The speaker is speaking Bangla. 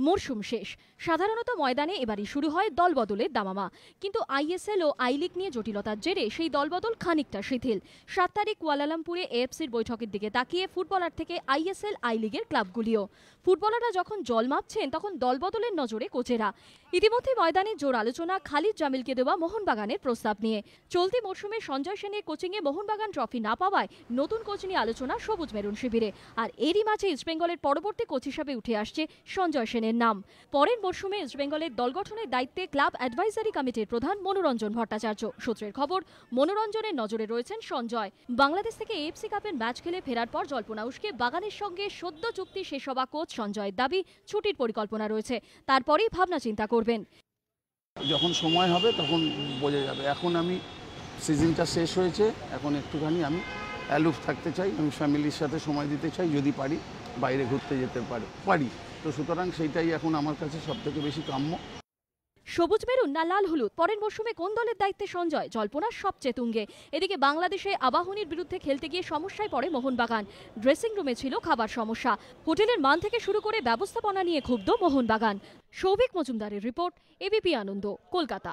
মরশুম শেষ, সাধারণত ময়দানে এবারই শুরু হয় দলবদলের দামামা। কিন্তু আইএসএল ও আই লিগ নিয়ে জটিলতার জেরে সেই দলবদল খানিকটা শিথিল। 7 তারিখ কুয়ালালামপুরে এএফসির বৈঠকের দিকে তাকিয়ে ফুটবলার থেকে আইএসএল আই লিগের ক্লাবগুলিও। ফুটবলাররা যখন জল মাপছেন তখন দলবদলের নজরে কোচেরা। ইতিমধ্যে ময়দানে জোর আলোচনা খালিদ জামিলকে দেওয়া মোহনবাগানের প্রস্তাব নিয়ে। চলতি মরশুমে সঞ্জয় সেনের কোচিংয়ে মোহনবাগান ট্রফি না পাওয়ায় নতুন কোচ নিয়ে আলোচনা সবুজ মেরুন শিবিরে। আর এরই মাঝে ইস্টবেঙ্গলের পরবর্তী কোচ হিসাবে উঠে আসছে সঞ্জয় সেনের নাম। পরের মরশুমে ইস্টবেঙ্গলের দল গঠনের দায়িত্বে ক্লাব অ্যাডভাইজারি কমিটির প্রধান মনোরঞ্জন ভট্টাচার্য। সূত্রের খবর, মনোরঞ্জনের নজরে রয়েছেন সঞ্জয়। বাংলাদেশ থেকে এএফসি কাপের ম্যাচ খেলে ফেরার পর জল্পনা উস্কে বাগানের সঙ্গে সদ্য চুক্তি শেষ হওয়া কোচ সঞ্জয়ের দাবি ছুটির পরিকল্পনা রয়েছে, তারপরেই ভাবনা চিন্তা করবেন। যখন সময় হবে তখন বোঝা যাবে। এখন আমি সিজনটা শেষ হয়েছে, এখন একটুখানি আমি অ্যালুফ থাকতে চাই, আমি ফ্যামিলির সাথে সময় দিতে চাই, যদি পারি বাইরে ঘুরতে যেতে পারি। তো সুতরাং সেইটাই এখন আমার কাছে সবথেকে বেশি কাম্য। সবুজ মেরুন না লাল হলুদ, পরের মরশুমে কোন দলের দায়িত্বে সঞ্জয়, জল্পনা সবচেয়ে তুঙ্গে। এদিকে বাংলাদেশে আবাহনীর বিরুদ্ধে খেলতে গিয়ে সমস্যায় পড়ে মোহনবাগান। ড্রেসিং রুমে ছিল খাবার সমস্যা, হোটেলের মান থেকে শুরু করে ব্যবস্থাপনা নিয়ে ক্ষুব্ধ মোহনবাগান। সৌভিক মজুমদারের রিপোর্ট, এবিপি আনন্দ, কলকাতা।